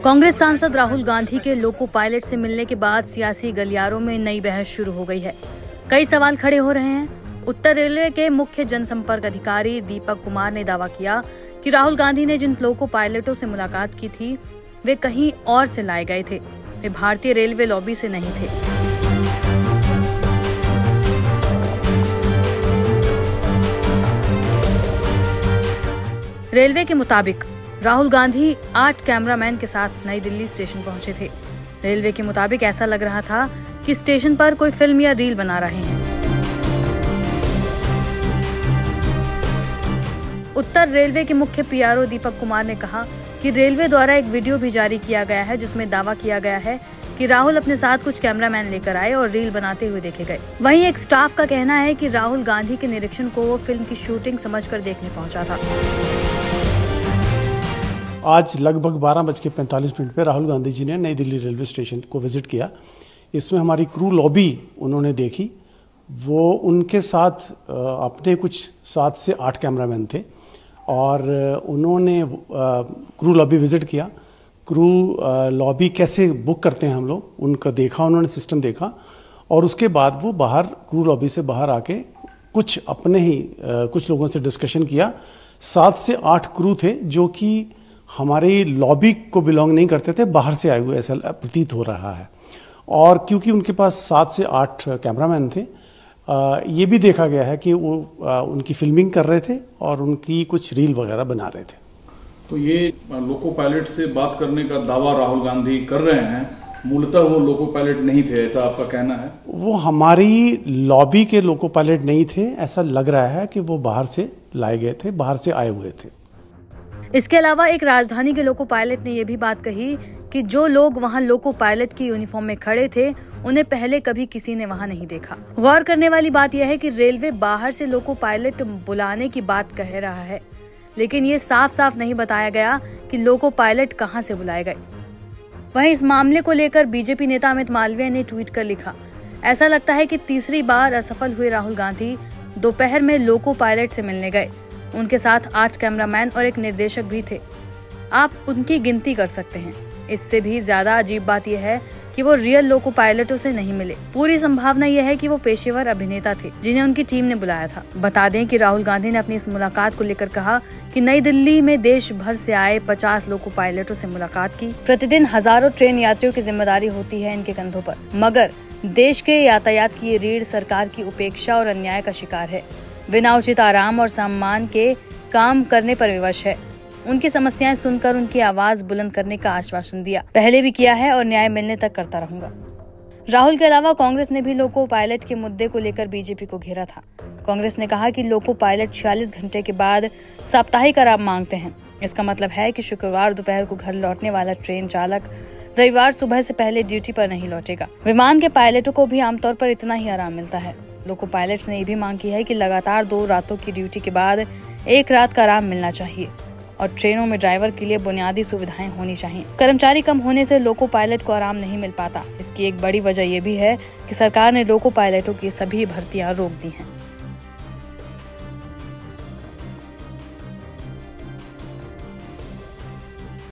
कांग्रेस सांसद राहुल गांधी के loco pilot से मिलने के बाद सियासी गलियारों में नई बहस शुरू हो गई है। कई सवाल खड़े हो रहे हैं। उत्तर रेलवे के मुख्य जनसंपर्क अधिकारी दीपक कुमार ने दावा किया कि राहुल गांधी ने जिन लोको पायलटों से मुलाकात की थी वे कहीं और से लाए गए थे, वे भारतीय रेलवे लॉबी से नहीं थे। रेलवे के मुताबिक राहुल गांधी 8 कैमरामैन के साथ नई दिल्ली स्टेशन पहुंचे थे। रेलवे के मुताबिक ऐसा लग रहा था कि स्टेशन पर कोई फिल्म या रील बना रहे हैं। उत्तर रेलवे के मुख्य पीआरओ दीपक कुमार ने कहा कि रेलवे द्वारा एक वीडियो भी जारी किया गया है जिसमें दावा किया गया है कि राहुल अपने साथ कुछ कैमरामैन लेकर आए और रील बनाते हुए देखे गए। वहीं एक स्टाफ का कहना है कि राहुल गांधी के निरीक्षण को वो फिल्म की शूटिंग समझकर देखने पहुंचा था। आज लगभग 12:45 पे राहुल गांधी जी ने नई दिल्ली रेलवे स्टेशन को विजिट किया। इसमें हमारी क्रू लॉबी उन्होंने देखी। वो उनके साथ अपने कुछ 7 से 8 कैमरामैन थे और उन्होंने क्रू लॉबी विजिट किया। क्रू लॉबी कैसे बुक करते हैं हम लोग, उनका देखा, उन्होंने सिस्टम देखा और उसके बाद वो बाहर क्रू लॉबी से बाहर आके कुछ अपने ही कुछ लोगों से डिस्कशन किया। 7 से 8 क्रू थे जो कि हमारी लॉबी को बिलोंग नहीं करते थे, बाहर से आए हुए ऐसा प्रतीत हो रहा है। और क्योंकि उनके पास 7 से 8 कैमरामैन थे, ये भी देखा गया है कि वो उनकी फिल्मिंग कर रहे थे और उनकी कुछ रील वगैरह बना रहे थे। तो ये लोको पायलट से बात करने का दावा राहुल गांधी कर रहे हैं, मूलतः वो लोको पायलट नहीं थे, ऐसा आपका कहना है? वो हमारी लॉबी के लोको पायलट नहीं थे, ऐसा लग रहा है कि वो बाहर से लाए गए थे, बाहर से आए हुए थे। इसके अलावा एक राजधानी के लोको पायलट ने यह भी बात कही कि जो लोग वहां लोको पायलट की यूनिफॉर्म में खड़े थे उन्हें पहले कभी किसी ने वहां नहीं देखा। गौर करने वाली बात यह है कि रेलवे बाहर से लोको पायलट बुलाने की बात कह रहा है, लेकिन ये साफ साफ नहीं बताया गया कि लोको पायलट कहां से बुलाए गए। वहीं इस मामले को लेकर बीजेपी नेता अमित मालवीय ने ट्वीट कर लिखा, ऐसा लगता है कि तीसरी बार असफल हुए राहुल गांधी दोपहर में लोको पायलट से मिलने गए। उनके साथ 8 कैमरामैन और एक निर्देशक भी थे। आप उनकी गिनती कर सकते हैं। इससे भी ज्यादा अजीब बात यह है कि वो रियल लोको पायलटों से नहीं मिले। पूरी संभावना यह है कि वो पेशेवर अभिनेता थे जिन्हें उनकी टीम ने बुलाया था। बता दें कि राहुल गांधी ने अपनी इस मुलाकात को लेकर कहा कि नई दिल्ली में देश भर से आए 50 लोको पायलटों से मुलाकात की। प्रतिदिन हजारों ट्रेन यात्रियों की जिम्मेदारी होती है इनके कंधों पर, मगर देश के यातायात की ये रीढ़ सरकार की उपेक्षा और अन्याय का शिकार है। बिना उचित आराम और सम्मान के काम करने पर विवश है। उनकी समस्याएं सुनकर उनकी आवाज बुलंद करने का आश्वासन दिया, पहले भी किया है और न्याय मिलने तक करता रहूंगा। राहुल के अलावा कांग्रेस ने भी लोको पायलट के मुद्दे को लेकर बीजेपी को घेरा था। कांग्रेस ने कहा कि लोको पायलट 46 घंटे के बाद साप्ताहिक आराम मांगते हैं। इसका मतलब है कि शुक्रवार दोपहर को घर लौटने वाला ट्रेन चालक रविवार सुबह से पहले ड्यूटी पर नहीं लौटेगा। विमान के पायलटों को भी आमतौर पर इतना ही आराम मिलता है। लोको पायलट्स ने यह भी मांग की है कि लगातार 2 रातों की ड्यूटी के बाद 1 रात का आराम मिलना चाहिए और ट्रेनों में ड्राइवर के लिए बुनियादी सुविधाएं होनी चाहिए। कर्मचारी कम होने से लोको पायलट को आराम नहीं मिल पाता। इसकी एक बड़ी वजह यह भी है कि सरकार ने लोको पायलटों की सभी भर्तियां रोक दी हैं।